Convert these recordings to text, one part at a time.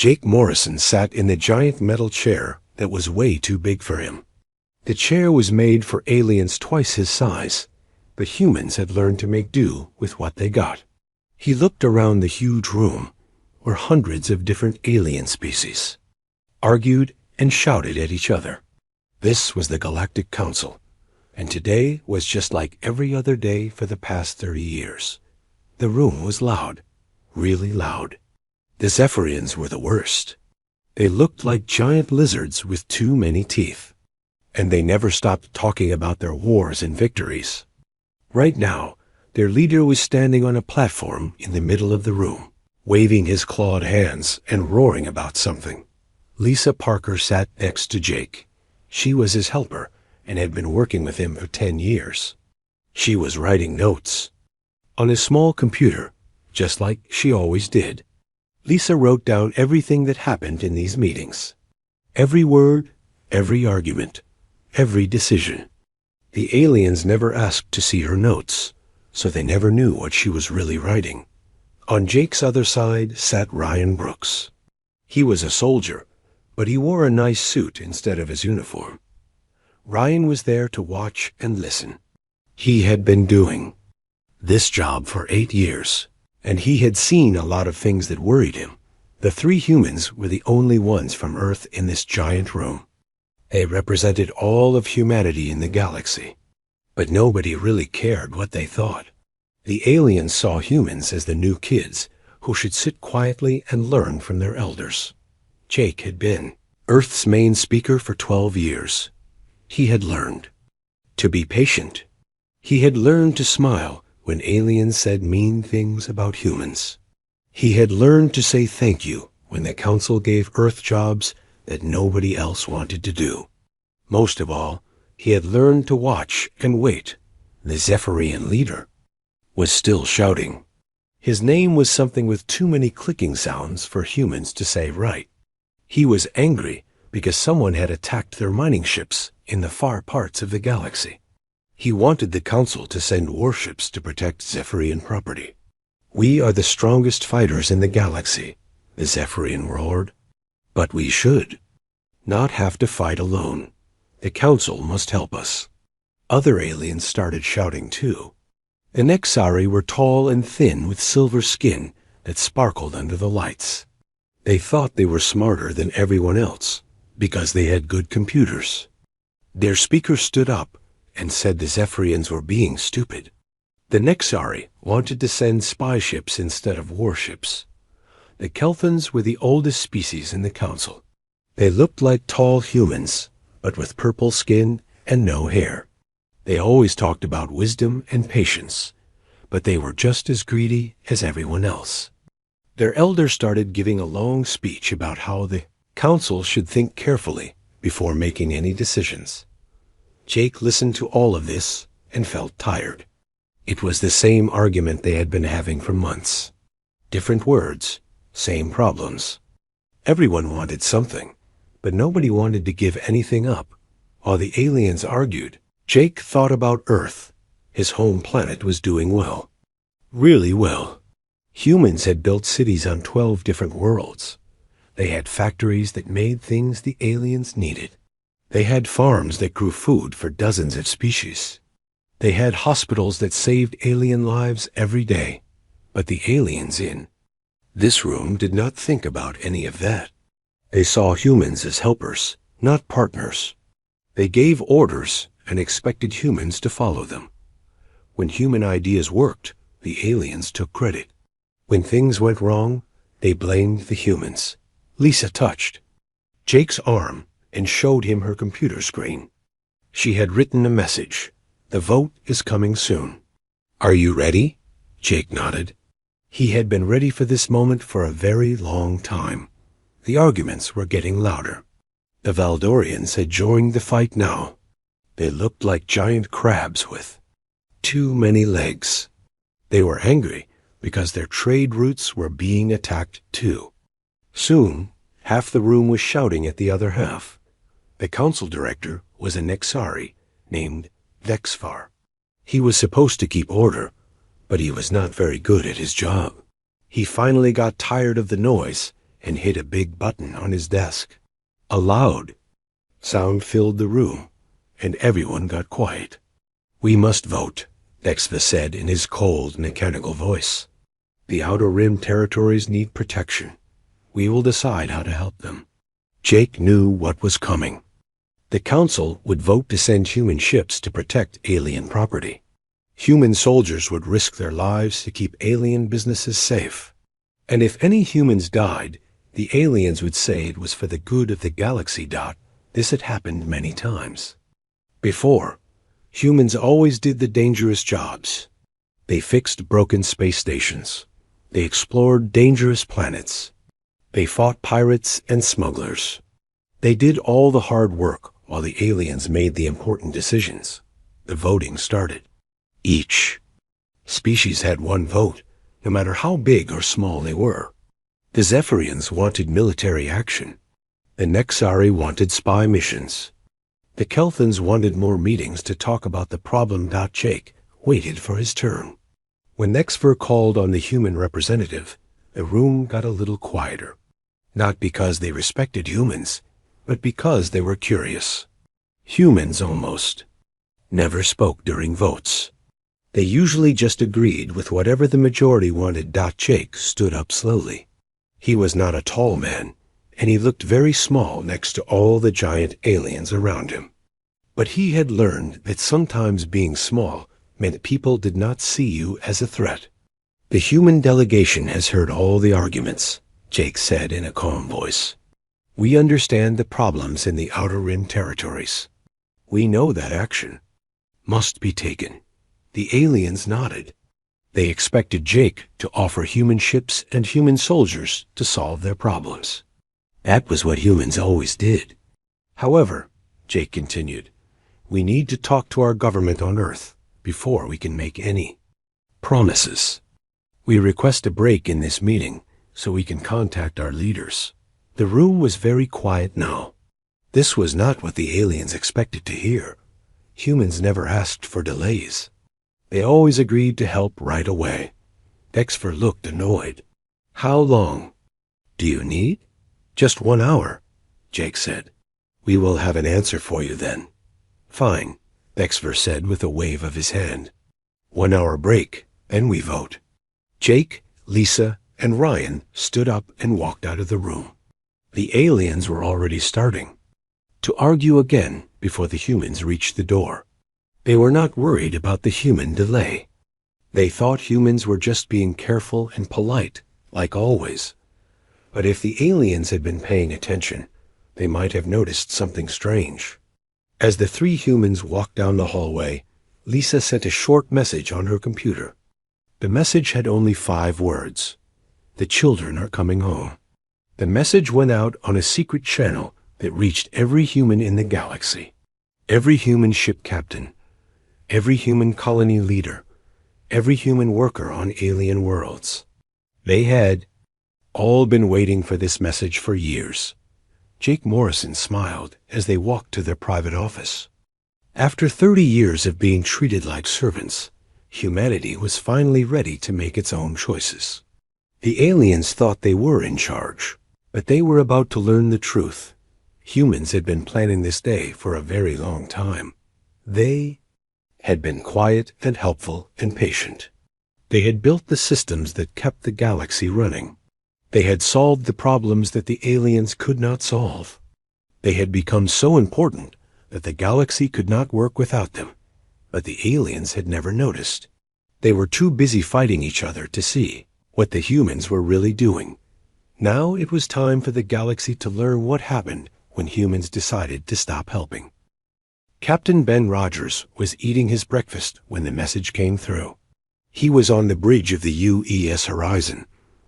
Jake Morrison sat in the giant metal chair that was way too big for him. The chair was made for aliens twice his size, but humans had learned to make do with what they got. He looked around the huge room, where hundreds of different alien species argued and shouted at each other. This was the Galactic Council, and today was just like every other day for the past 30 years. The room was loud, really loud. The Zephyrians were the worst. They looked like giant lizards with too many teeth, and they never stopped talking about their wars and victories. Right now, their leader was standing on a platform in the middle of the room, waving his clawed hands and roaring about something. Lisa Parker sat next to Jake. She was his helper and had been working with him for 10 years. She was writing notes on a small computer, just like she always did. Lisa wrote down everything that happened in these meetings. Every word, every argument, every decision. The aliens never asked to see her notes, so they never knew what she was really writing. On Jake's other side sat Ryan Brooks. He was a soldier, but he wore a nice suit instead of his uniform. Ryan was there to watch and listen. He had been doing this job for 8 years, and he had seen a lot of things that worried him. The 3 humans were the only ones from Earth in this giant room. They represented all of humanity in the galaxy, but nobody really cared what they thought. The aliens saw humans as the new kids who should sit quietly and learn from their elders. Jake had been Earth's main speaker for 12 years. He had learned to be patient. He had learned to smile when aliens said mean things about humans. He had learned to say thank you when the Council gave Earth jobs that nobody else wanted to do. Most of all, he had learned to watch and wait. The Zephyrian leader was still shouting. His name was something with too many clicking sounds for humans to say right. He was angry because someone had attacked their mining ships in the far parts of the galaxy. He wanted the Council to send warships to protect Zephyrian property. "We are the strongest fighters in the galaxy," the Zephyrian roared. "But we should not have to fight alone. The Council must help us." Other aliens started shouting too. The Nexari were tall and thin with silver skin that sparkled under the lights. They thought they were smarter than everyone else because they had good computers. Their speaker stood up and said the Zephyrians were being stupid. The Nexari wanted to send spy ships instead of warships. The Kelthans were the oldest species in the Council. They looked like tall humans, but with purple skin and no hair. They always talked about wisdom and patience, but they were just as greedy as everyone else. Their elder started giving a long speech about how the Council should think carefully before making any decisions. Jake listened to all of this and felt tired. It was the same argument they had been having for months. Different words, same problems. Everyone wanted something, but nobody wanted to give anything up. While the aliens argued, Jake thought about Earth. His home planet was doing well. Really well. Humans had built cities on 12 different worlds. They had factories that made things the aliens needed. They had farms that grew food for dozens of species. They had hospitals that saved alien lives every day. But the aliens in this room did not think about any of that. They saw humans as helpers, not partners. They gave orders and expected humans to follow them. When human ideas worked, the aliens took credit. When things went wrong, they blamed the humans. Lisa touched Jake's arm and showed him her computer screen. She had written a message. "The vote is coming soon." "Are you ready?" Jake nodded. He had been ready for this moment for a very long time. The arguments were getting louder. The Valdorians had joined the fight now. They looked like giant crabs with too many legs. They were angry because their trade routes were being attacked too. Soon, half the room was shouting at the other half. The council director was a Nexari named Vexfar. He was supposed to keep order, but he was not very good at his job. He finally got tired of the noise and hit a big button on his desk. A loud sound filled the room, and everyone got quiet. "We must vote," Exva said in his cold, mechanical voice. "The Outer Rim territories need protection. We will decide how to help them." Jake knew what was coming. The Council would vote to send human ships to protect alien property. Human soldiers would risk their lives to keep alien businesses safe. And if any humans died, the aliens would say it was for the good of the galaxy. This had happened many times. Before, humans always did the dangerous jobs. They fixed broken space stations. They explored dangerous planets. They fought pirates and smugglers. They did all the hard work while the aliens made the important decisions. The voting started. Each species had one vote, no matter how big or small they were. The Zephyrians wanted military action. The Nexari wanted spy missions. The Kelthans wanted more meetings to talk about the problem. Jake waited for his turn. When Nexver called on the human representative, the room got a little quieter. Not because they respected humans, but because they were curious. Humans almost never spoke during votes. They usually just agreed with whatever the majority wanted. Jake stood up slowly. He was not a tall man, and he looked very small next to all the giant aliens around him. But he had learned that sometimes being small meant people did not see you as a threat. "The human delegation has heard all the arguments," Jake said in a calm voice. "We understand the problems in the Outer Rim territories. We know that action must be taken." The aliens nodded. They expected Jake to offer human ships and human soldiers to solve their problems. That was what humans always did. "However," Jake continued, "we need to talk to our government on Earth before we can make any promises. We request a break in this meeting so we can contact our leaders." The room was very quiet now. This was not what the aliens expected to hear. Humans never asked for delays. They always agreed to help right away. Dexfer looked annoyed. "How long do you need?" "Just 1 hour," Jake said. "We will have an answer for you then." "Fine," Dexfer said with a wave of his hand. 1 hour break, then we vote." Jake, Lisa, and Ryan stood up and walked out of the room. The aliens were already starting to argue again before the humans reached the door. They were not worried about the human delay. They thought humans were just being careful and polite, like always. But if the aliens had been paying attention, they might have noticed something strange. As the 3 humans walked down the hallway, Lisa sent a short message on her computer. The message had only 5 words. "The children are coming home." The message went out on a secret channel that reached every human in the galaxy. Every human ship captain, every human colony leader, every human worker on alien worlds. They had all been waiting for this message for years. Jake Morrison smiled as they walked to their private office. After 30 years of being treated like servants, humanity was finally ready to make its own choices. The aliens thought they were in charge, but they were about to learn the truth. Humans had been planning this day for a very long time. They had been quiet and helpful and patient. They had built the systems that kept the galaxy running. They had solved the problems that the aliens could not solve. They had become so important that the galaxy could not work without them, but the aliens had never noticed. They were too busy fighting each other to see what the humans were really doing. Now it was time for the galaxy to learn what happened when humans decided to stop helping. Captain Ben Rogers was eating his breakfast when the message came through. He was on the bridge of the UES Horizon,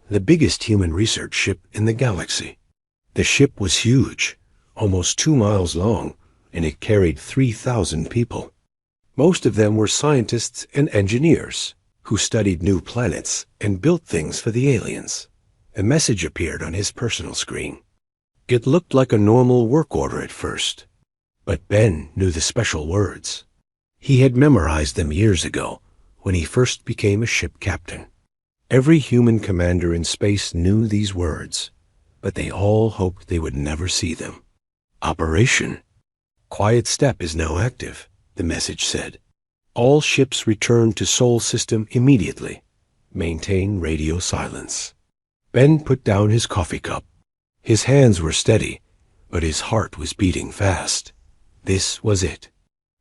the biggest human research ship in the galaxy. The ship was huge, almost 2 miles long, and it carried 3,000 people. Most of them were scientists and engineers who studied new planets and built things for the aliens. A message appeared on his personal screen. It looked like a normal work order at first, but Ben knew the special words. He had memorized them years ago when he first became a ship captain. Every human commander in space knew these words, but they all hoped they would never see them. Operation Quiet Step is now active, the message said. All ships return to Sol system immediately. Maintain radio silence. Ben put down his coffee cup. His hands were steady, but his heart was beating fast. This was it.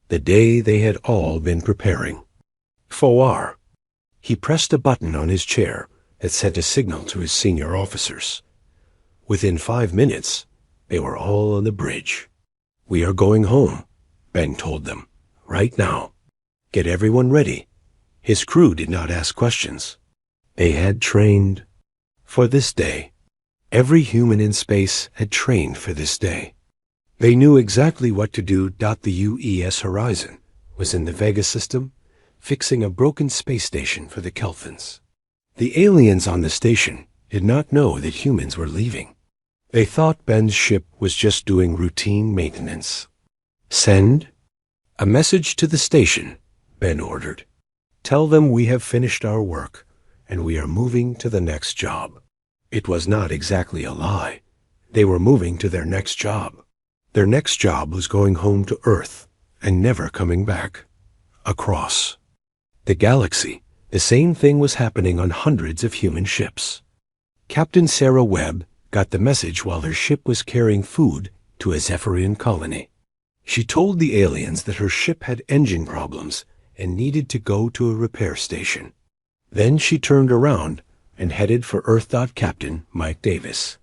The day they had all been preparing. Four. He pressed a button on his chair that sent a signal to his senior officers. Within 5 minutes, they were all on the bridge. We are going home, Ben told them, right now. Get everyone ready. His crew did not ask questions. They had trained for this day. Every human in space had trained for this day. They knew exactly what to do. The UES Horizon was in the Vega system, fixing a broken space station for the Kelphans. The aliens on the station did not know that humans were leaving. They thought Ben's ship was just doing routine maintenance. Send a message to the station, Ben ordered. Tell them we have finished our work and we are moving to the next job. It was not exactly a lie. They were moving to their next job. Their next job was going home to Earth and never coming back. Across the galaxy, the same thing was happening on hundreds of human ships. Captain Sarah Webb got the message while her ship was carrying food to a Zephyrian colony. She told the aliens that her ship had engine problems and needed to go to a repair station. Then she turned around and headed for Earth. Captain Mike Davis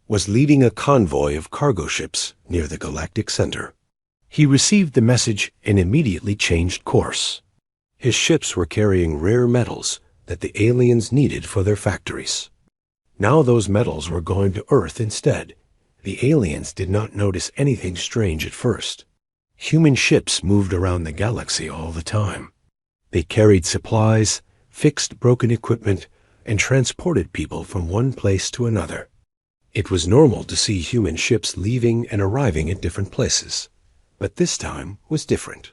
was leading a convoy of cargo ships near the galactic center. He received the message and immediately changed course. His ships were carrying rare metals that the aliens needed for their factories. Now those metals were going to Earth instead. The aliens did not notice anything strange at first. Human ships moved around the galaxy all the time. They carried supplies, fixed broken equipment, and transported people from one place to another. It was normal to see human ships leaving and arriving at different places, but this time was different.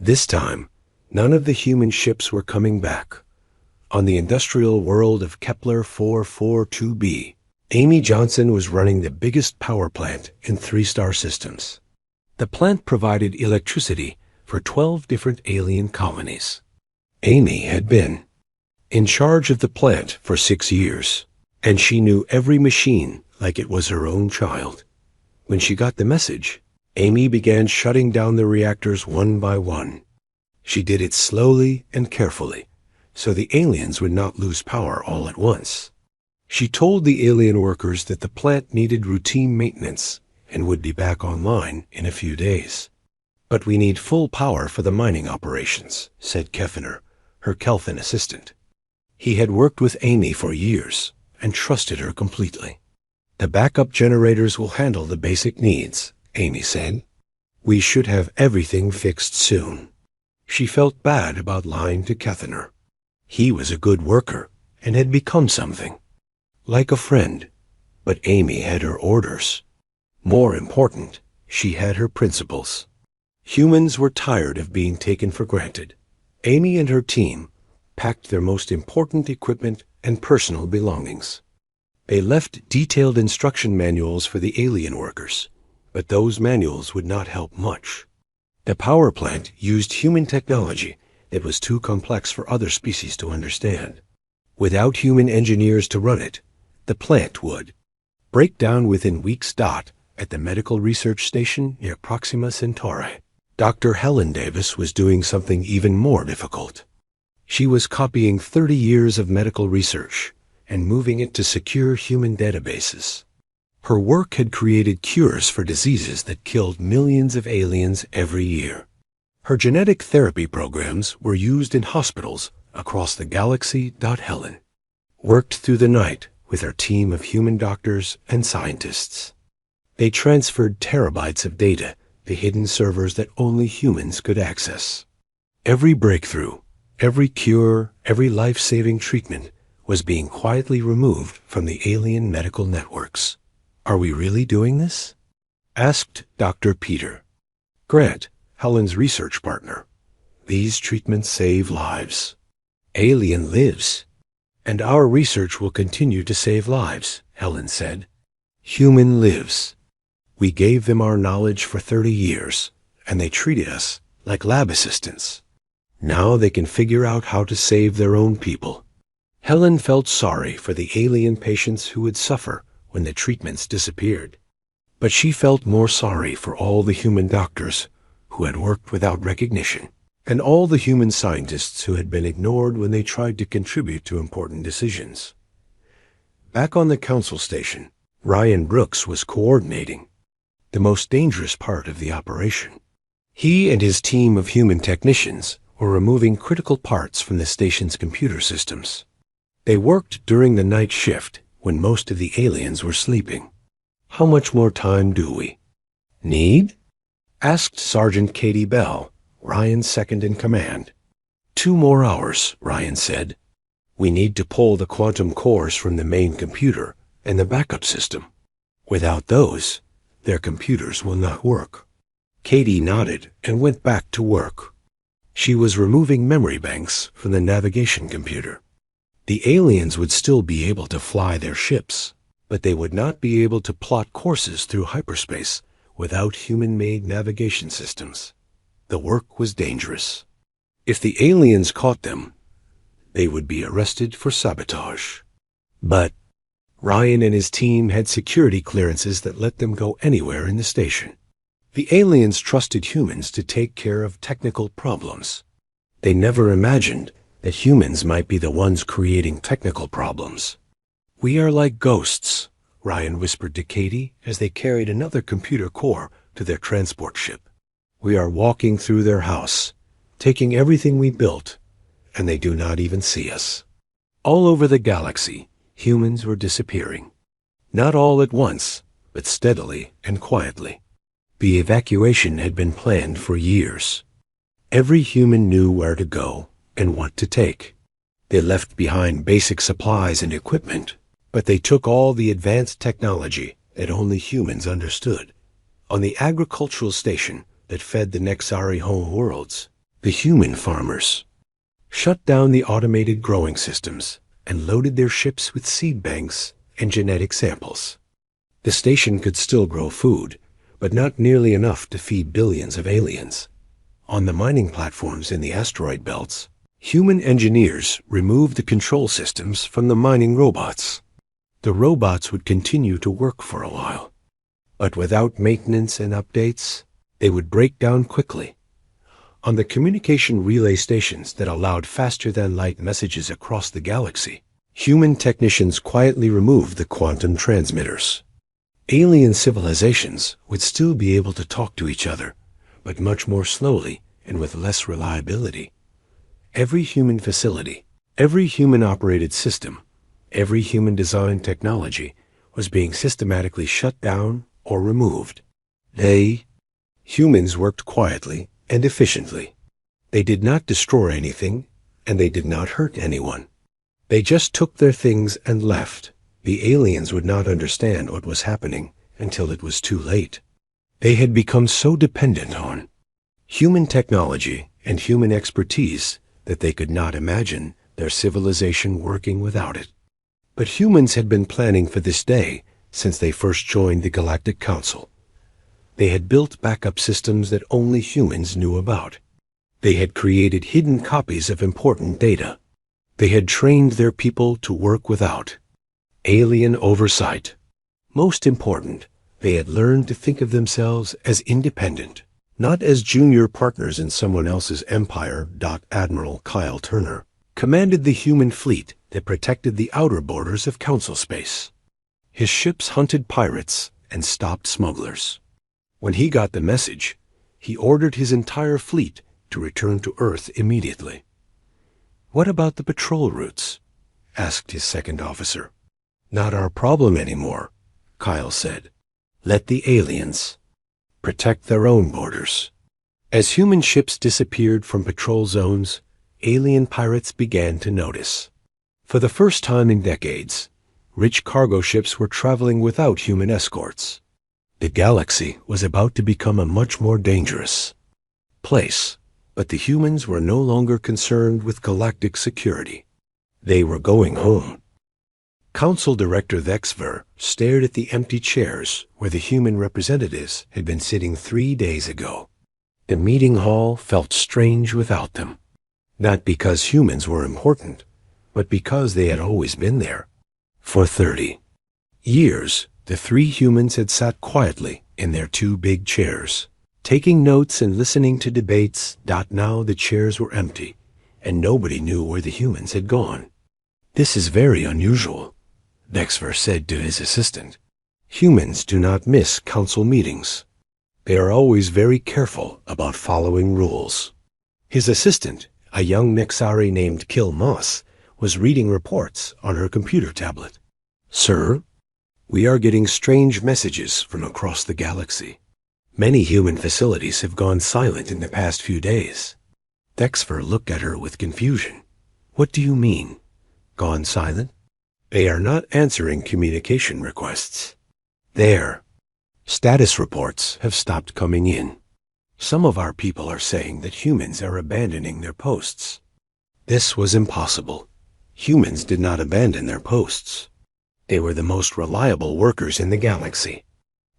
This time, none of the human ships were coming back. On the industrial world of Kepler 442b, Amy Johnson was running the biggest power plant in 3-star systems. The plant provided electricity for 12 different alien colonies. Amy had been in charge of the plant for 6 years, and she knew every machine like it was her own child. When she got the message, Amy began shutting down the reactors one by one. She did it slowly and carefully, so the aliens would not lose power all at once. She told the alien workers that the plant needed routine maintenance and would be back online in a few days. But we need full power for the mining operations, said Kefiner, her Kelphin assistant. He had worked with Amy for years and trusted her completely. The backup generators will handle the basic needs, Amy said. We should have everything fixed soon. She felt bad about lying to Kefiner. He was a good worker and had become something, like a friend, but Amy had her orders. More important, she had her principles. Humans were tired of being taken for granted. Amy and her team packed their most important equipment and personal belongings. They left detailed instruction manuals for the alien workers, but those manuals would not help much. The power plant used human technology that was too complex for other species to understand. Without human engineers to run it, the plant would break down within weeks. At the medical research station near Proxima Centauri, Dr. Helen Davis was doing something even more difficult. She was copying 30 years of medical research and moving it to secure human databases. Her work had created cures for diseases that killed millions of aliens every year. Her genetic therapy programs were used in hospitals across the galaxy. Helen worked through the night with her team of human doctors and scientists. They transferred terabytes of data to hidden servers that only humans could access. Every breakthrough, every cure, every life-saving treatment was being quietly removed from the alien medical networks. Are we really doing this? Asked Dr. Peter Grant, Helen's research partner. These treatments save lives. Alien lives. And our research will continue to save lives, Helen said. Human lives. We gave them our knowledge for 30 years, and they treated us like lab assistants. Now they can figure out how to save their own people. Helen felt sorry for the alien patients who would suffer when the treatments disappeared. But she felt more sorry for all the human doctors who had worked without recognition, and all the human scientists who had been ignored when they tried to contribute to important decisions. Back on the council station, Ryan Brooks was coordinating the most dangerous part of the operation. He and his team of human technicians were removing critical parts from the station's computer systems. They worked during the night shift when most of the aliens were sleeping. "How much more time do we need?" asked Sergeant Katie Bell, Ryan's second in command. 2 more hours, Ryan said. "We need to pull the quantum cores from the main computer and the backup system. Without those, their computers will not work." Katie nodded and went back to work. She was removing memory banks from the navigation computer. The aliens would still be able to fly their ships, but they would not be able to plot courses through hyperspace without human-made navigation systems. The work was dangerous. If the aliens caught them, they would be arrested for sabotage. But Ryan and his team had security clearances that let them go anywhere in the station. The aliens trusted humans to take care of technical problems. They never imagined that humans might be the ones creating technical problems. "We are like ghosts," Ryan whispered to Katie as they carried another computer core to their transport ship. "We are walking through their house, taking everything we built, and they do not even see us." All over the galaxy, humans were disappearing. Not all at once, but steadily and quietly. The evacuation had been planned for years. Every human knew where to go and what to take. They left behind basic supplies and equipment, but they took all the advanced technology that only humans understood. On the agricultural station that fed the Nexari home worlds, the human farmers shut down the automated growing systems and loaded their ships with seed banks and genetic samples. The station could still grow food, but not nearly enough to feed billions of aliens. On the mining platforms in the asteroid belts, human engineers removed the control systems from the mining robots. The robots would continue to work for a while, but without maintenance and updates, they would break down quickly. On the communication relay stations that allowed faster-than-light messages across the galaxy, human technicians quietly removed the quantum transmitters. Alien civilizations would still be able to talk to each other, but much more slowly and with less reliability. Every human facility, every human-operated system, every human-designed technology was being systematically shut down or removed. Humans worked quietly and efficiently. They did not destroy anything, and they did not hurt anyone. They just took their things and left. The aliens would not understand what was happening until it was too late. They had become so dependent on human technology and human expertise that they could not imagine their civilization working without it. But humans had been planning for this day since they first joined the Galactic Council. They had built backup systems that only humans knew about. They had created hidden copies of important data. They had trained their people to work without alien oversight. Most important, they had learned to think of themselves as independent, not as junior partners in someone else's empire. Admiral Kyle Turner commanded the human fleet that protected the outer borders of council space. His ships hunted pirates and stopped smugglers. When he got the message, he ordered his entire fleet to return to Earth immediately. "What about the patrol routes?" asked his second officer. "Not our problem anymore," Kyle said. "Let the aliens protect their own borders." As human ships disappeared from patrol zones, alien pirates began to notice. For the first time in decades, rich cargo ships were traveling without human escorts. The galaxy was about to become a much more dangerous place, but the humans were no longer concerned with galactic security. They were going home. Council Director Vexver stared at the empty chairs where the human representatives had been sitting 3 days ago. The meeting hall felt strange without them, not because humans were important, but because they had always been there. For 30 years, the 3 humans had sat quietly in their 2 big chairs, taking notes and listening to debates. Now the chairs were empty, and nobody knew where the humans had gone. "This is very unusual," Vexver said to his assistant. "Humans do not miss council meetings. They are always very careful about following rules." His assistant, a young Nexari named Kil Moss, was reading reports on her computer tablet. "Sir, we are getting strange messages from across the galaxy. Many human facilities have gone silent in the past few days." Vexver looked at her with confusion. "What do you mean? Gone silent?" "They are not answering communication requests. Their status reports have stopped coming in. Some of our people are saying that humans are abandoning their posts." This was impossible. Humans did not abandon their posts. They were the most reliable workers in the galaxy.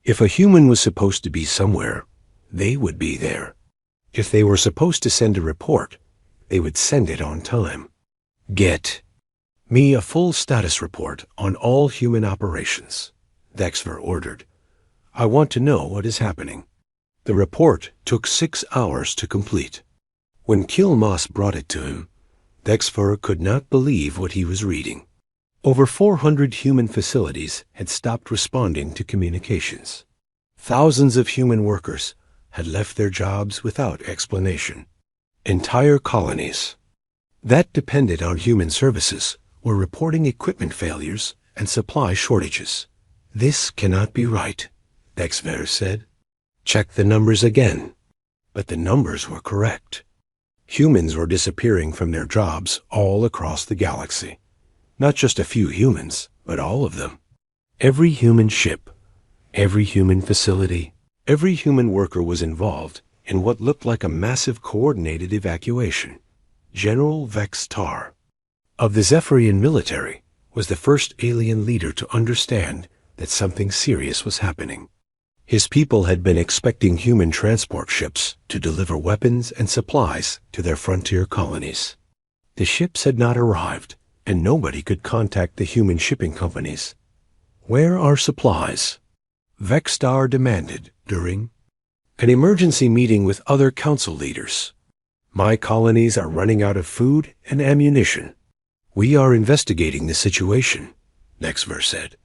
If a human was supposed to be somewhere, they would be there. If they were supposed to send a report, they would send it on time. "Get me a full status report on all human operations," Vexver ordered. "I want to know what is happening." The report took 6 hours to complete. When Kil Moss brought it to him, Vexver could not believe what he was reading. Over 400 human facilities had stopped responding to communications. Thousands of human workers had left their jobs without explanation. Entire colonies that depended on human services were reporting equipment failures and supply shortages. "This cannot be right," Vexver said. "Check the numbers again." But the numbers were correct. Humans were disappearing from their jobs all across the galaxy. Not just a few humans, but all of them. Every human ship, every human facility, every human worker was involved in what looked like a massive coordinated evacuation. General Vex-Tar of the Zephyrian military was the first alien leader to understand that something serious was happening. His people had been expecting human transport ships to deliver weapons and supplies to their frontier colonies. The ships had not arrived, and nobody could contact the human shipping companies. "Where are supplies?" Vex-Tar demanded during an emergency meeting with other council leaders. "My colonies are running out of food and ammunition." "We are investigating the situation," Vexver said.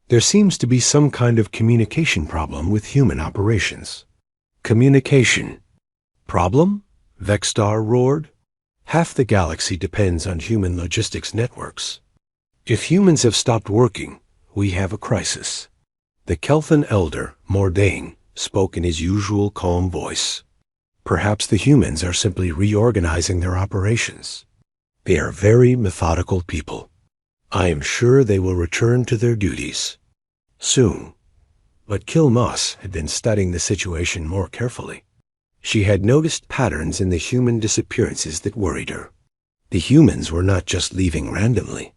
"There seems to be some kind of communication problem with human operations." "Communication problem?" Vex-Tar roared. "Half the galaxy depends on human logistics networks. If humans have stopped working, we have a crisis." The Kelthan elder, Mordain, spoke in his usual calm voice. "Perhaps the humans are simply reorganizing their operations. They are very methodical people. I am sure they will return to their duties soon." But Kil Moss had been studying the situation more carefully. She had noticed patterns in the human disappearances that worried her. The humans were not just leaving randomly.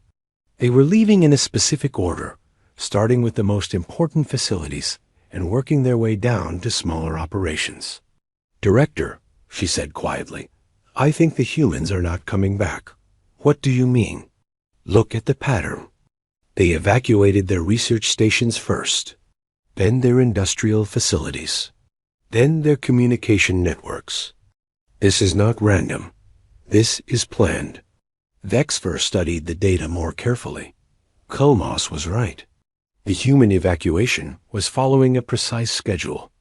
They were leaving in a specific order, starting with the most important facilities and working their way down to smaller operations. "Director," she said quietly, "I think the humans are not coming back." "What do you mean?" "Look at the pattern. They evacuated their research stations first, then their industrial facilities, then their communication networks. This is not random. This is planned." Vexver studied the data more carefully. Kil Moss was right. The human evacuation was following a precise schedule.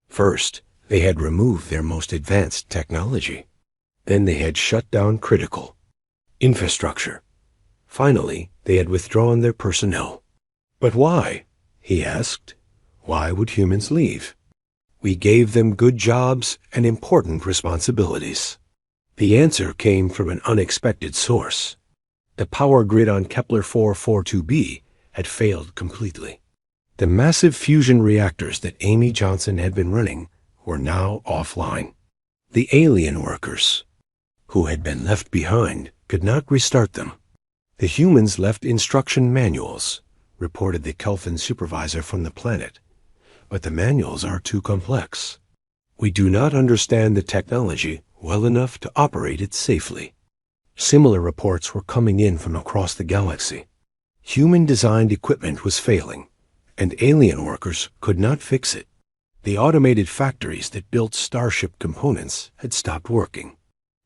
First, they had removed their most advanced technology. Then they had shut down critical infrastructure. Finally, they had withdrawn their personnel. "But why?" he asked. "Why would humans leave?" "We gave them good jobs and important responsibilities." The answer came from an unexpected source. The power grid on Kepler 442b had failed completely. The massive fusion reactors that Amy Johnson had been running were now offline. The alien workers, who had been left behind, could not restart them. The humans left instruction manuals, reported the Kelvin supervisor from the planet. But the manuals are too complex. We do not understand the technology well enough to operate it safely. Similar reports were coming in from across the galaxy. Human-designed equipment was failing, and alien workers could not fix it. The automated factories that built starship components had stopped working.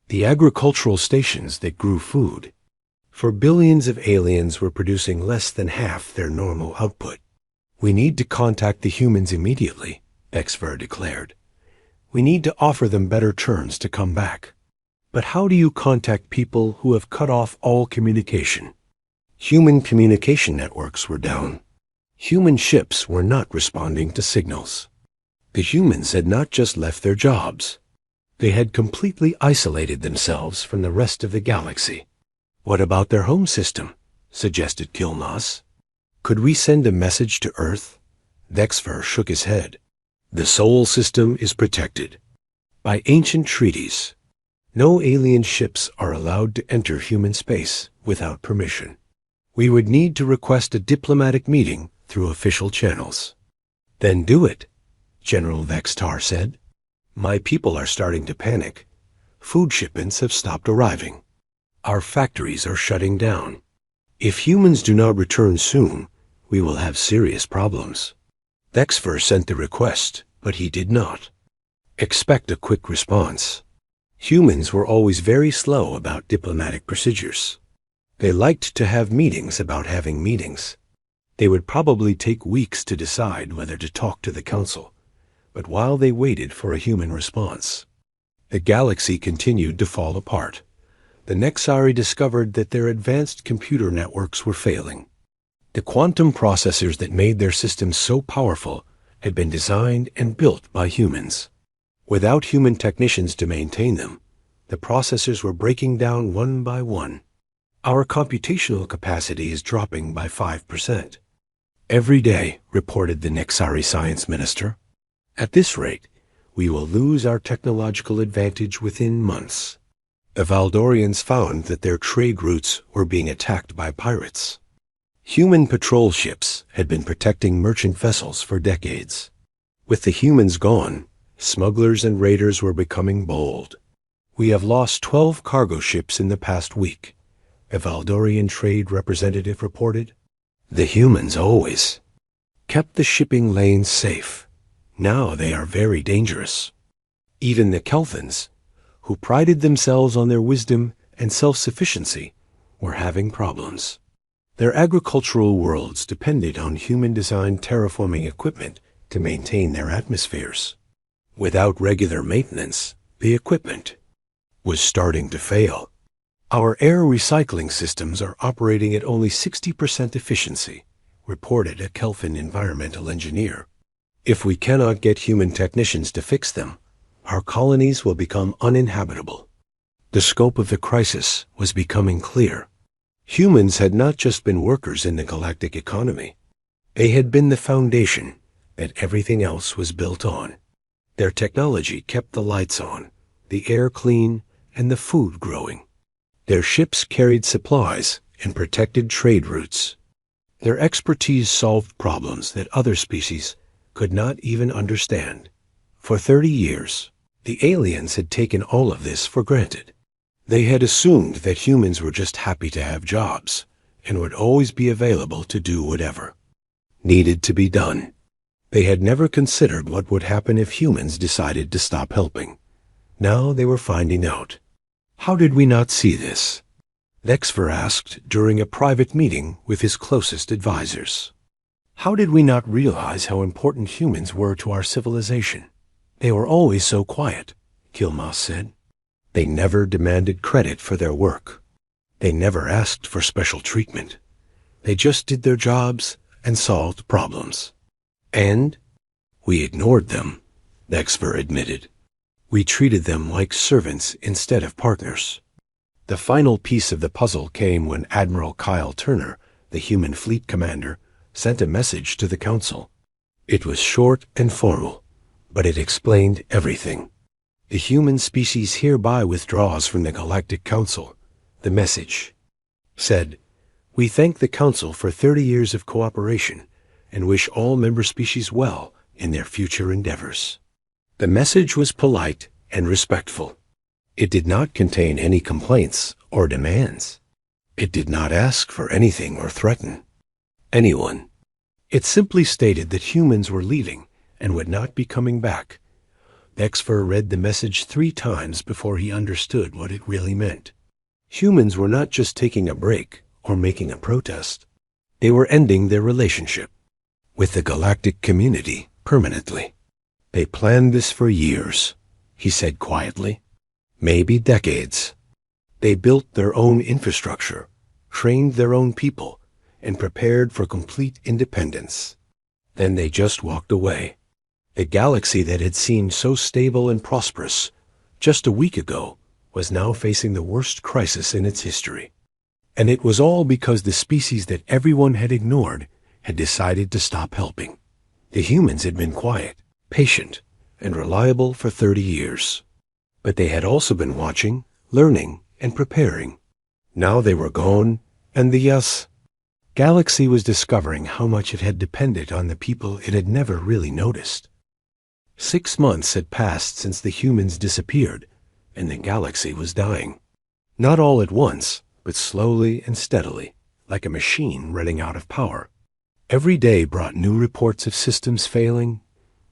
The agricultural stations that grew food for billions of aliens were producing less than half their normal output. We need to contact the humans immediately, HFY declared. We need to offer them better terms to come back. But how do you contact people who have cut off all communication? Human communication networks were down. Human ships were not responding to signals. The humans had not just left their jobs. They had completely isolated themselves from the rest of the galaxy. What about their home system? Suggested Kilmas. Could we send a message to Earth? HFY shook his head. The Sol system is protected by ancient treaties. No alien ships are allowed to enter human space without permission. We would need to request a diplomatic meeting through official channels. Then do it, General Vextar said. My people are starting to panic. Food shipments have stopped arriving. Our factories are shutting down. If humans do not return soon, we will have serious problems. HFY sent the request, but he did not expect a quick response. Humans were always very slow about diplomatic procedures. They liked to have meetings about having meetings. They would probably take weeks to decide whether to talk to the council. But while they waited for a human response, the galaxy continued to fall apart. The Nexari discovered that their advanced computer networks were failing. The quantum processors that made their systems so powerful had been designed and built by humans. Without human technicians to maintain them, the processors were breaking down one by one. Our computational capacity is dropping by 5%. Every day, reported the Nexari science minister. At this rate, we will lose our technological advantage within months. The Valdorians found that their trade routes were being attacked by pirates. Human patrol ships had been protecting merchant vessels for decades. With the humans gone, smugglers and raiders were becoming bold. We have lost 12 cargo ships in the past week, a Valdorian trade representative reported. The humans always kept the shipping lanes safe. Now they are very dangerous. Even the Kelvins, who prided themselves on their wisdom and self-sufficiency, were having problems. Their agricultural worlds depended on human-designed terraforming equipment to maintain their atmospheres. Without regular maintenance, the equipment was starting to fail. Our air recycling systems are operating at only 60% efficiency, reported a Kelvin environmental engineer. If we cannot get human technicians to fix them, our colonies will become uninhabitable. The scope of the crisis was becoming clear. Humans had not just been workers in the galactic economy. They had been the foundation that everything else was built on. Their technology kept the lights on, the air clean, and the food growing. Their ships carried supplies and protected trade routes. Their expertise solved problems that other species could not even understand. For 30 years, the aliens had taken all of this for granted. They had assumed that humans were just happy to have jobs and would always be available to do whatever needed to be done. They had never considered what would happen if humans decided to stop helping. Now they were finding out. How did we not see this? HFY asked during a private meeting with his closest advisors. How did we not realize how important humans were to our civilization? They were always so quiet, Kilmas said. They never demanded credit for their work. They never asked for special treatment. They just did their jobs and solved problems. And we ignored them, HFY admitted. We treated them like servants instead of partners. The final piece of the puzzle came when Admiral Kyle Turner, the human fleet commander, sent a message to the council. It was short and formal, but it explained everything. The human species hereby withdraws from the Galactic Council. The message said, We thank the Council for 30 years of cooperation and wish all member species well in their future endeavors. The message was polite and respectful. It did not contain any complaints or demands. It did not ask for anything or threaten anyone. It simply stated that humans were leaving and would not be coming back. Dexfer read the message 3 times before he understood what it really meant. Humans were not just taking a break or making a protest. They were ending their relationship with the galactic community permanently. They planned this for years, he said quietly. Maybe decades. They built their own infrastructure, trained their own people, and prepared for complete independence. Then they just walked away. The galaxy that had seemed so stable and prosperous just a week ago was now facing the worst crisis in its history. And it was all because the species that everyone had ignored had decided to stop helping. The humans had been quiet, patient, and reliable for 30 years. But they had also been watching, learning, and preparing. Now they were gone, and the galaxy was discovering how much it had depended on the people it had never really noticed. 6 months had passed since the humans disappeared, and the galaxy was dying. Not all at once, but slowly and steadily, like a machine running out of power. Every day brought new reports of systems failing,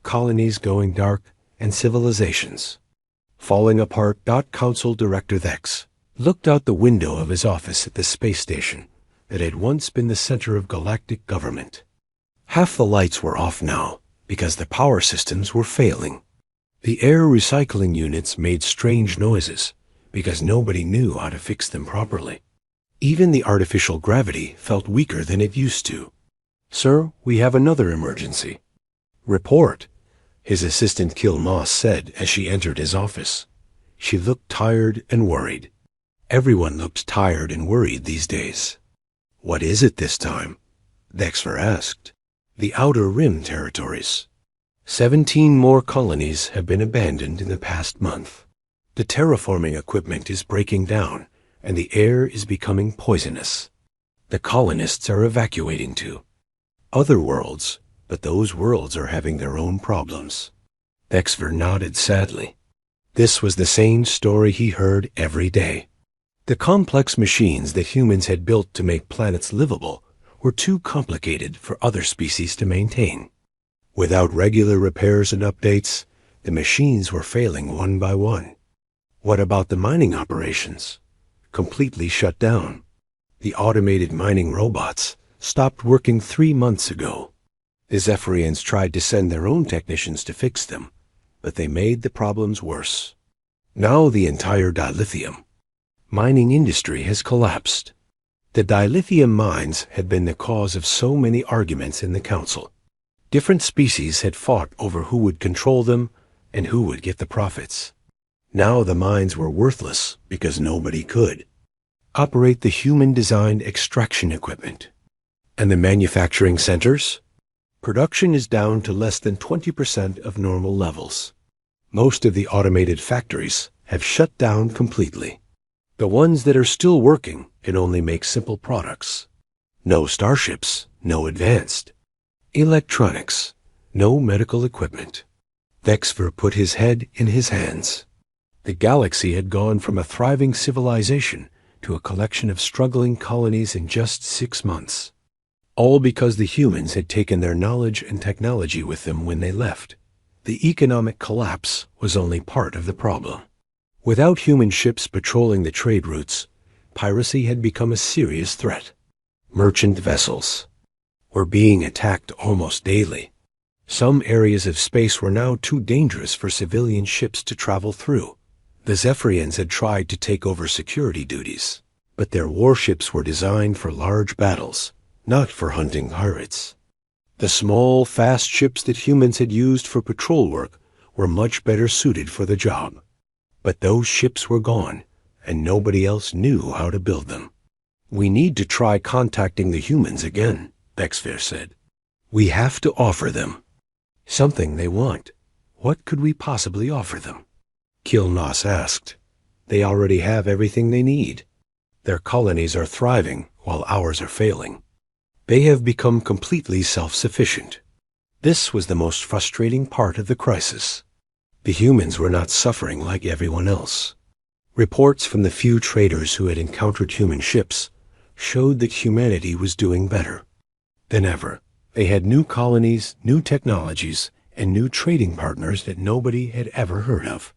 colonies going dark, and civilizations falling apart. Council Director Thex looked out the window of his office at the space station that had once been the center of galactic government. Half the lights were off now because the power systems were failing. The air recycling units made strange noises because nobody knew how to fix them properly. Even the artificial gravity felt weaker than it used to. "Sir, we have another emergency." "Report," his assistant Kil Moss said as she entered his office. She looked tired and worried. Everyone looked tired and worried these days. "What is it this time?" Dexfer asked. "The Outer Rim territories. 17 more colonies have been abandoned in the past month. The terraforming equipment is breaking down, and the air is becoming poisonous. The colonists are evacuating to other worlds, but those worlds are having their own problems." Dexfer nodded sadly. This was the same story he heard every day. The complex machines that humans had built to make planets livable were too complicated for other species to maintain. Without regular repairs and updates, the machines were failing one by one. What about the mining operations? Completely shut down. The automated mining robots stopped working 3 months ago. The Zephyrians tried to send their own technicians to fix them, but they made the problems worse. Now the entire dilithium mining industry has collapsed. The dilithium mines had been the cause of so many arguments in the Council. Different species had fought over who would control them and who would get the profits. Now the mines were worthless because nobody could operate the human-designed extraction equipment. And the manufacturing centers? Production is down to less than 20% of normal levels. Most of the automated factories have shut down completely. The ones that are still working can only make simple products. No starships, no advanced electronics, no medical equipment. Dexfer put his head in his hands. The galaxy had gone from a thriving civilization to a collection of struggling colonies in just 6 months. All because the humans had taken their knowledge and technology with them when they left. The economic collapse was only part of the problem. Without human ships patrolling the trade routes, piracy had become a serious threat. Merchant vessels were being attacked almost daily. Some areas of space were now too dangerous for civilian ships to travel through. The Zephyrians had tried to take over security duties, but their warships were designed for large battles, not for hunting pirates. The small, fast ships that humans had used for patrol work were much better suited for the job. But those ships were gone, and nobody else knew how to build them. "We need to try contacting the humans again," Dexfer said. "We have to offer them something they want." "What could we possibly offer them?" Kilnos asked. "They already have everything they need." Their colonies are thriving while ours are failing. They have become completely self-sufficient. This was the most frustrating part of the crisis. The humans were not suffering like everyone else. Reports from the few traders who had encountered human ships showed that humanity was doing better than ever. They had new colonies, new technologies, and new trading partners that nobody had ever heard of.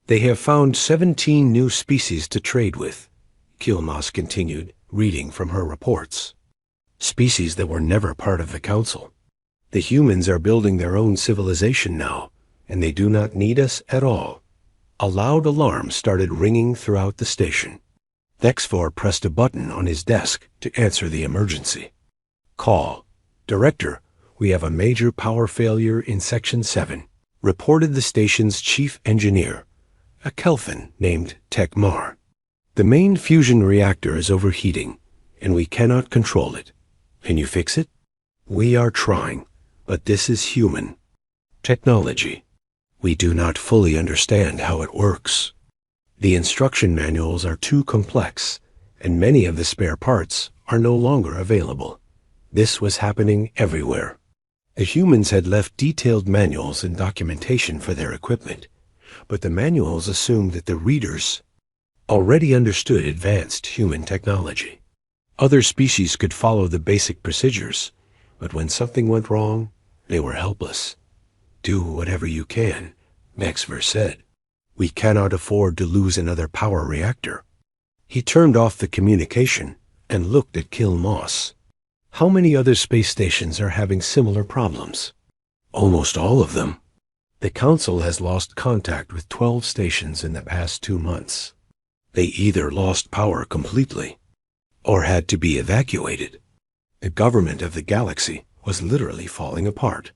They have found 17 new species to trade with, Kilmas continued, reading from her reports. Species that were never part of the council. The humans are building their own civilization now, and they do not need us at all. A loud alarm started ringing throughout the station. Vexfor pressed a button on his desk to answer the emergency. Call. Director, we have a major power failure in Section 7, reported the station's chief engineer, a Kelphin named Tekmar. The main fusion reactor is overheating, and we cannot control it. Can you fix it? We are trying, but this is human technology. We do not fully understand how it works. The instruction manuals are too complex, and many of the spare parts are no longer available. This was happening everywhere. The humans had left detailed manuals and documentation for their equipment, but the manuals assumed that the readers already understood advanced human technology. Other species could follow the basic procedures, but when something went wrong, they were helpless. Do whatever you can, Vexver said. We cannot afford to lose another power reactor. He turned off the communication and looked at Kilmas. How many other space stations are having similar problems? Almost all of them. The Council has lost contact with 12 stations in the past 2 months. They either lost power completely or had to be evacuated. The government of the galaxy was literally falling apart.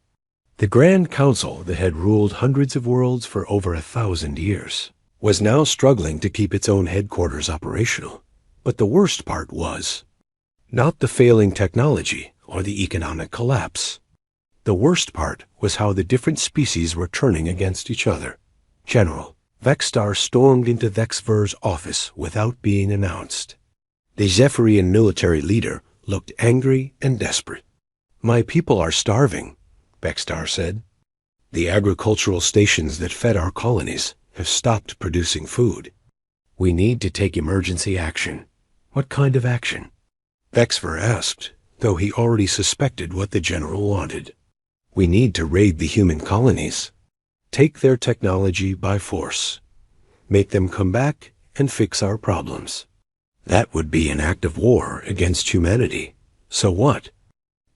The Grand Council that had ruled hundreds of worlds for over 1,000 years was now struggling to keep its own headquarters operational. But the worst part was not the failing technology or the economic collapse. The worst part was how the different species were turning against each other. General Vexstar stormed into Vexver's office without being announced. The Zephyrian military leader looked angry and desperate. My people are starving, Vexstar said. The agricultural stations that fed our colonies have stopped producing food. We need to take emergency action. What kind of action? Vexver asked, though he already suspected what the general wanted. We need to raid the human colonies. Take their technology by force. Make them come back and fix our problems. That would be an act of war against humanity. So what?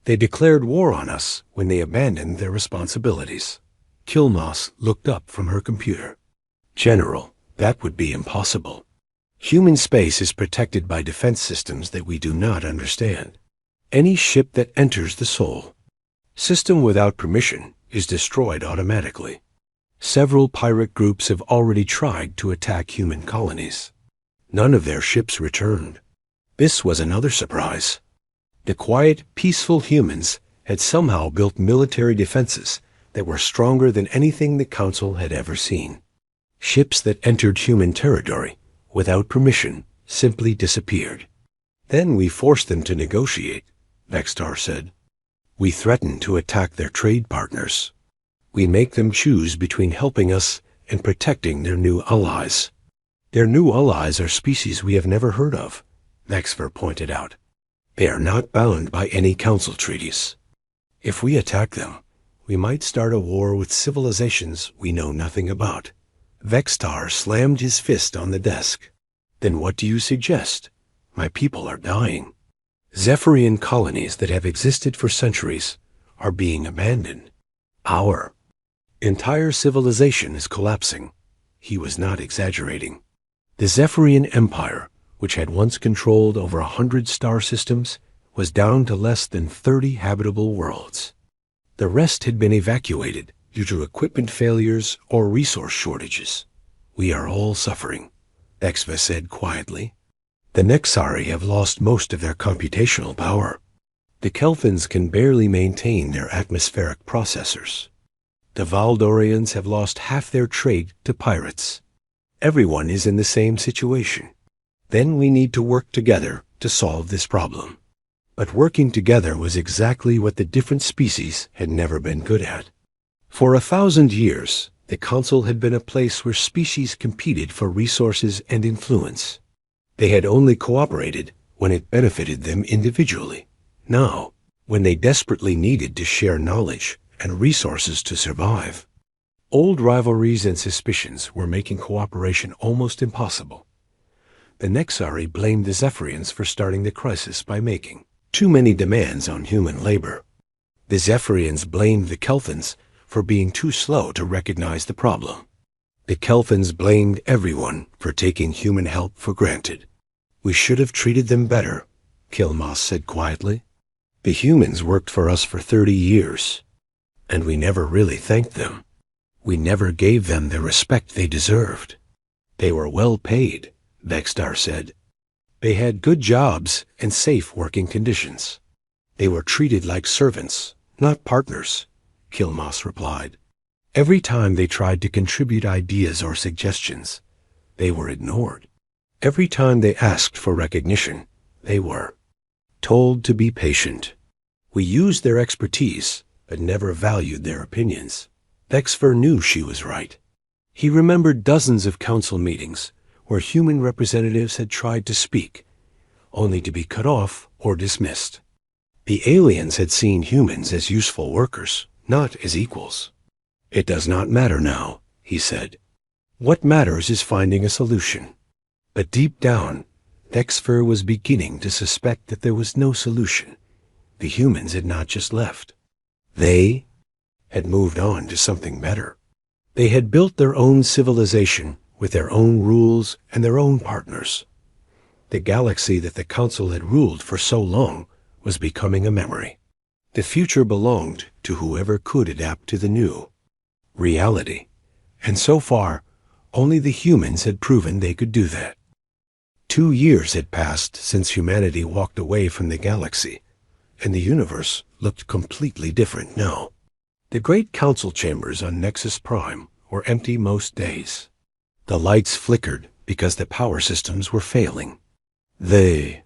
They declared war on us when they abandoned their responsibilities. Kilmas looked up from her computer. General, that would be impossible. Human space is protected by defense systems that we do not understand. Any ship that enters the Sol system without permission is destroyed automatically. Several pirate groups have already tried to attack human colonies. None of their ships returned. This was another surprise. The quiet, peaceful humans had somehow built military defenses that were stronger than anything the Council had ever seen. Ships that entered human territory without permission simply disappeared. Then we forced them to negotiate, Vexstar said. We threaten to attack their trade partners. We make them choose between helping us and protecting their new allies. Their new allies are species we have never heard of, Vexver pointed out. They are not bound by any council treaties. If we attack them, we might start a war with civilizations we know nothing about. Vexstar slammed his fist on the desk. Then what do you suggest? My people are dying. Zephyrian colonies that have existed for centuries are being abandoned. Our entire civilization is collapsing. He was not exaggerating. The Zephyrian Empire, which had once controlled over 100 star systems, was down to less than 30 habitable worlds. The rest had been evacuated due to equipment failures or resource shortages. We are all suffering, Exva said quietly. The Nexari have lost most of their computational power. The Kelphins can barely maintain their atmospheric processors. The Valdorians have lost half their trade to pirates. Everyone is in the same situation. Then we need to work together to solve this problem. But working together was exactly what the different species had never been good at. For 1,000 years, the Council had been a place where species competed for resources and influence. They had only cooperated when it benefited them individually. Now, when they desperately needed to share knowledge and resources to survive, old rivalries and suspicions were making cooperation almost impossible. The Nexari blamed the Zephyrians for starting the crisis by making too many demands on human labor. The Zephyrians blamed the Kelthans for being too slow to recognize the problem. The Kelthans blamed everyone for taking human help for granted. We should have treated them better, Kilmas said quietly. The humans worked for us for 30 years, and we never really thanked them. We never gave them the respect they deserved. They were well paid, Vextar said. They had good jobs and safe working conditions. They were treated like servants, not partners, Kilmas replied. Every time they tried to contribute ideas or suggestions, they were ignored. Every time they asked for recognition, they were told to be patient. We used their expertise, but never valued their opinions. Vexfer knew she was right. He remembered dozens of council meetings where human representatives had tried to speak, only to be cut off or dismissed. The aliens had seen humans as useful workers, not as equals. It does not matter now, he said. What matters is finding a solution. But deep down, Vexfer was beginning to suspect that there was no solution. The humans had not just left. They had moved on to something better. They had built their own civilization with their own rules and their own partners. The galaxy that the Council had ruled for so long was becoming a memory. The future belonged to whoever could adapt to the new reality, and so far, only the humans had proven they could do that. 2 years had passed since humanity walked away from the galaxy, and the universe looked completely different now. The great council chambers on Nexus Prime were empty most days. The lights flickered because the power systems were failing. The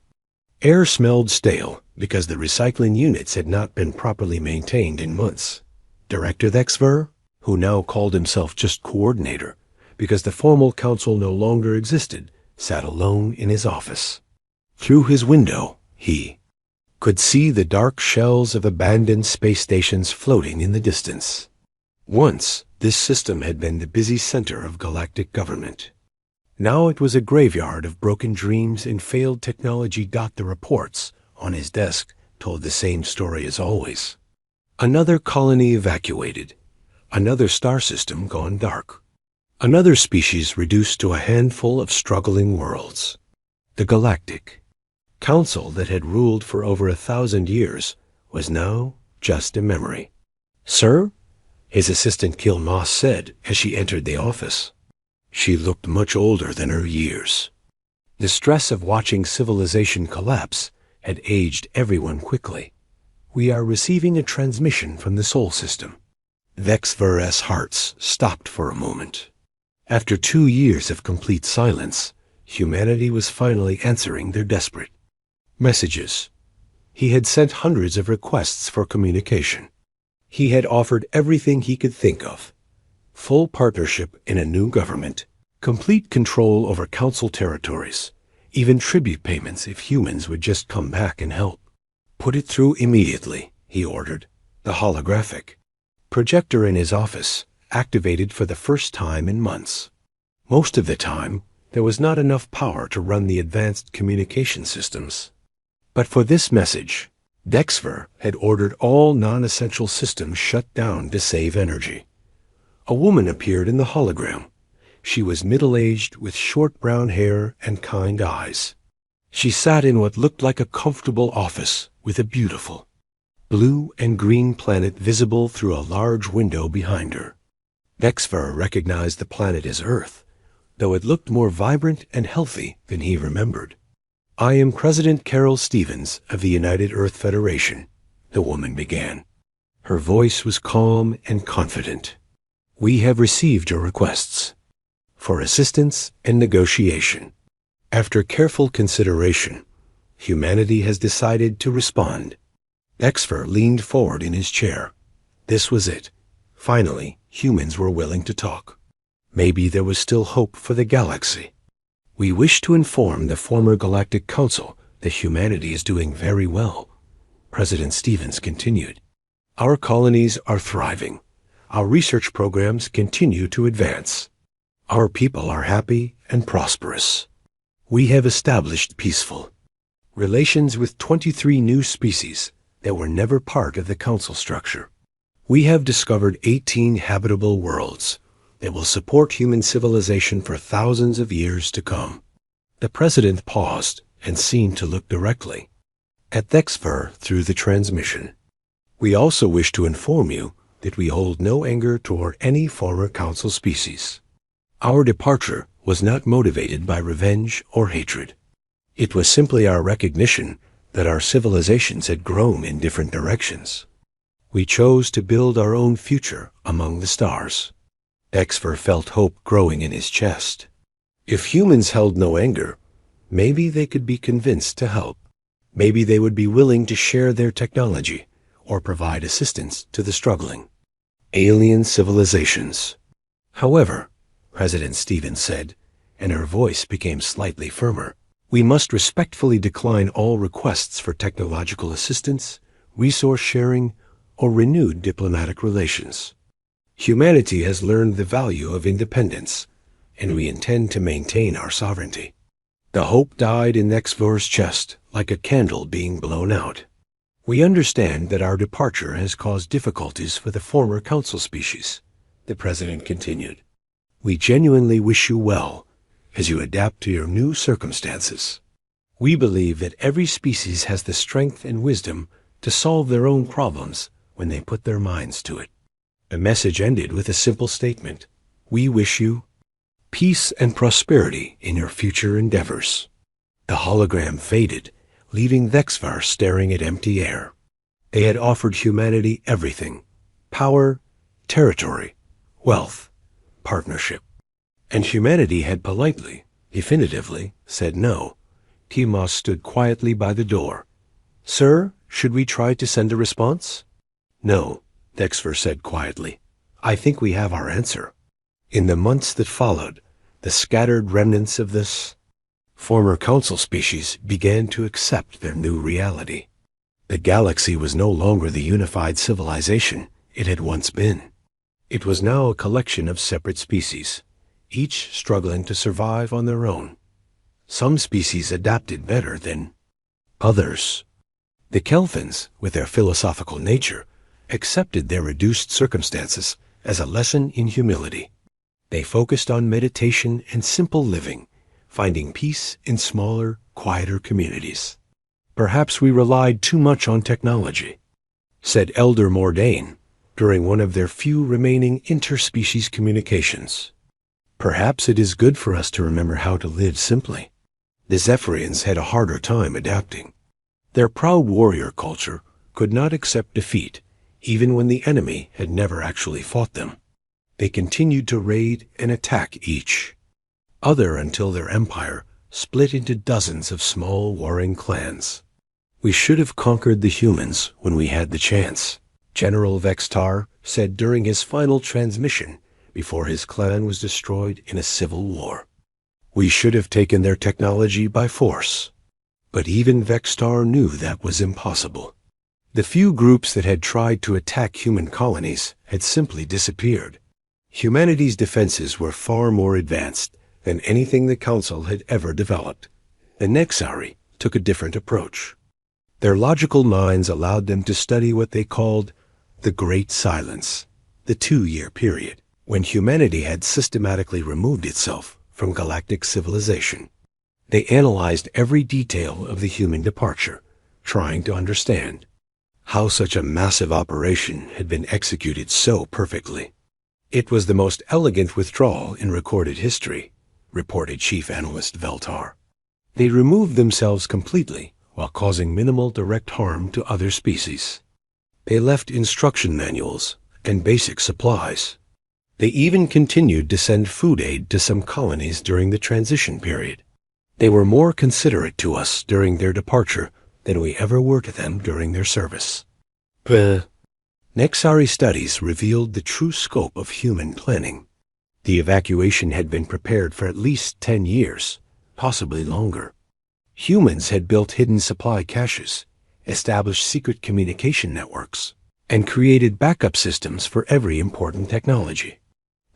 air smelled stale because the recycling units had not been properly maintained in months. Director Vexver, who now called himself just coordinator because the formal council no longer existed, sat alone in his office. Through his window, he could see the dark shells of abandoned space stations floating in the distance. Once, this system had been the busy center of galactic government. Now it was a graveyard of broken dreams and failed technology. The reports on his desk told the same story as always. Another colony evacuated, another star system gone dark, another species reduced to a handful of struggling worlds. The Galactic Council that had ruled for over 1,000 years was now just a memory. Sir? His assistant Kilmas said as she entered the office. She looked much older than her years. The stress of watching civilization collapse had aged everyone quickly. We are receiving a transmission from the Sol system. Vexver's hearts stopped for a moment. After 2 years of complete silence, humanity was finally answering their desperate messages. He had sent hundreds of requests for communication. He had offered everything he could think of: full partnership in a new government, complete control over council territories, even tribute payments if humans would just come back and help. Put it through immediately, he ordered. The holographic projector in his office activated for the first time in months. Most of the time, there was not enough power to run the advanced communication systems. But for this message, Dexver had ordered all non-essential systems shut down to save energy. A woman appeared in the hologram. She was middle-aged with short brown hair and kind eyes. She sat in what looked like a comfortable office with a beautiful blue and green planet visible through a large window behind her. Dexver recognized the planet as Earth, though it looked more vibrant and healthy than he remembered. I am President Carol Stevens of the United Earth Federation, the woman began. Her voice was calm and confident. We have received your requests for assistance and negotiation. After careful consideration, humanity has decided to respond. Exfer leaned forward in his chair. This was it. Finally, humans were willing to talk. Maybe there was still hope for the galaxy. We wish to inform the former Galactic Council that humanity is doing very well, President Stevens continued. Our colonies are thriving. Our research programs continue to advance. Our people are happy and prosperous. We have established peaceful relations with 23 new species that were never part of the council structure. We have discovered 18 habitable worlds that will support human civilization for thousands of years to come. The president paused and seemed to look directly at Thexfer through the transmission. We also wish to inform you that we hold no anger toward any former council species. Our departure was not motivated by revenge or hatred. It was simply our recognition that our civilizations had grown in different directions. We chose to build our own future among the stars. Exfer felt hope growing in his chest. If humans held no anger, maybe they could be convinced to help. Maybe they would be willing to share their technology or provide assistance to the struggling alien civilizations. However, President Stevens said, and her voice became slightly firmer, we must respectfully decline all requests for technological assistance, resource sharing, or renewed diplomatic relations. Humanity has learned the value of independence, and we intend to maintain our sovereignty. The hope died in Exvor's chest like a candle being blown out. We understand that our departure has caused difficulties for the former council species, the president continued. We genuinely wish you well as you adapt to your new circumstances. We believe that every species has the strength and wisdom to solve their own problems when they put their minds to it. The message ended with a simple statement. We wish you peace and prosperity in your future endeavors. The hologram faded, leaving Thexvar staring at empty air. They had offered humanity everything: power, territory, wealth, partnership. And humanity had politely, definitively said no. Timos stood quietly by the door. Sir, should we try to send a response? No, Thexvar said quietly. I think we have our answer. In the months that followed, the scattered remnants of this former council species began to accept their new reality. The galaxy was no longer the unified civilization it had once been. It was now a collection of separate species, each struggling to survive on their own. Some species adapted better than others. The Kelphans, with their philosophical nature, accepted their reduced circumstances as a lesson in humility. They focused on meditation and simple living, finding peace in smaller, quieter communities. Perhaps we relied too much on technology, said Elder Mordain during one of their few remaining interspecies communications. Perhaps it is good for us to remember how to live simply. The Zephyrians had a harder time adapting. Their proud warrior culture could not accept defeat, even when the enemy had never actually fought them. They continued to raid and attack each other until their empire split into dozens of small warring clans. We should have conquered the humans when we had the chance, General Vextar said during his final transmission before his clan was destroyed in a civil war. We should have taken their technology by force. But even Vextar knew that was impossible. The few groups that had tried to attack human colonies had simply disappeared. Humanity's defenses were far more advanced than anything the Council had ever developed. The Nexari took a different approach. Their logical minds allowed them to study what they called the Great Silence, the 2-year period, when humanity had systematically removed itself from galactic civilization. They analyzed every detail of the human departure, trying to understand how such a massive operation had been executed so perfectly. It was the most elegant withdrawal in recorded history, reported Chief Analyst Veltar. They removed themselves completely while causing minimal direct harm to other species. They left instruction manuals and basic supplies. They even continued to send food aid to some colonies during the transition period. They were more considerate to us during their departure than we ever were to them during their service. Nexari studies revealed the true scope of human planning. The evacuation had been prepared for at least 10 years, possibly longer. Humans had built hidden supply caches, established secret communication networks, and created backup systems for every important technology.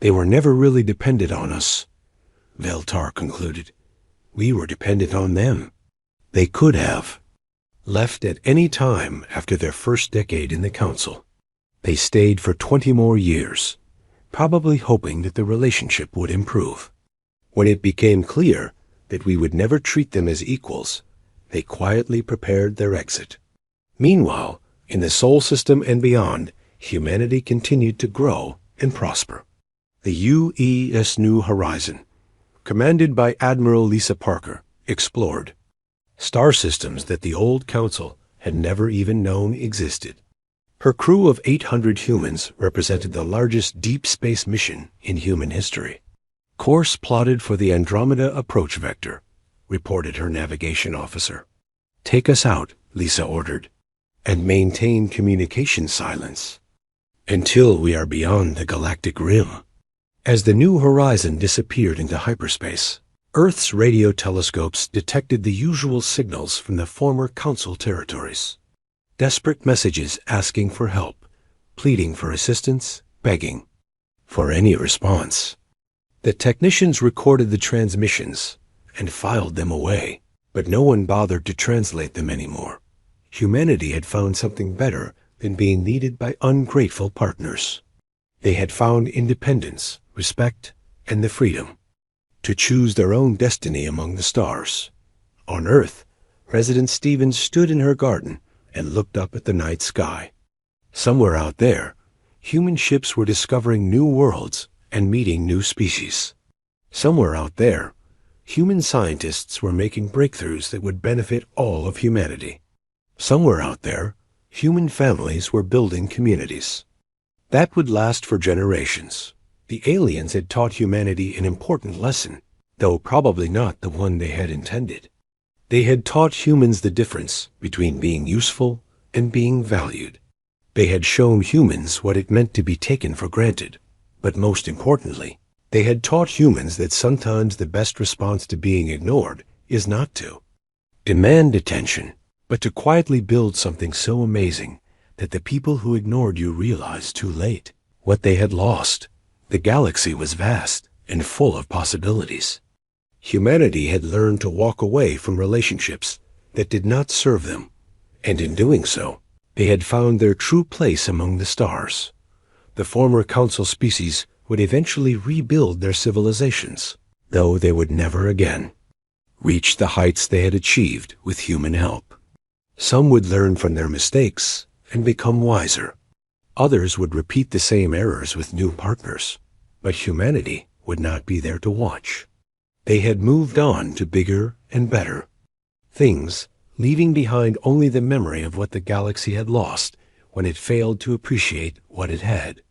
They were never really dependent on us, Veltar concluded. We were dependent on them. They could have left at any time after their first decade in the Council. They stayed for 20 more years, probably hoping that the relationship would improve. When it became clear that we would never treat them as equals, they quietly prepared their exit. Meanwhile, in the Sol system and beyond, humanity continued to grow and prosper. The UES New Horizon, commanded by Admiral Lisa Parker, explored star systems that the old Council had never even known existed. Her crew of 800 humans represented the largest deep space mission in human history. Course plotted for the Andromeda approach vector, reported her navigation officer. Take us out, Lisa ordered, and maintain communication silence until we are beyond the galactic rim. As the New Horizon disappeared into hyperspace, Earth's radio telescopes detected the usual signals from the former Council territories. Desperate messages asking for help, pleading for assistance, begging for any response. The technicians recorded the transmissions and filed them away, but no one bothered to translate them anymore. Humanity had found something better than being needed by ungrateful partners. They had found independence, respect, and the freedom to choose their own destiny among the stars. On Earth, President Stevens stood in her garden and looked up at the night sky. Somewhere out there, human ships were discovering new worlds and meeting new species. Somewhere out there, human scientists were making breakthroughs that would benefit all of humanity. Somewhere out there, human families were building communities. That would last for generations. The aliens had taught humanity an important lesson, though probably not the one they had intended. They had taught humans the difference between being useful and being valued. They had shown humans what it meant to be taken for granted. But most importantly, they had taught humans that sometimes the best response to being ignored is not to demand attention, but to quietly build something so amazing that the people who ignored you realized too late what they had lost. The galaxy was vast and full of possibilities. Humanity had learned to walk away from relationships that did not serve them, and in doing so, they had found their true place among the stars. The former Council species would eventually rebuild their civilizations, though they would never again reach the heights they had achieved with human help. Some would learn from their mistakes and become wiser. Others would repeat the same errors with new partners, but humanity would not be there to watch. They had moved on to bigger and better things, leaving behind only the memory of what the galaxy had lost when it failed to appreciate what it had.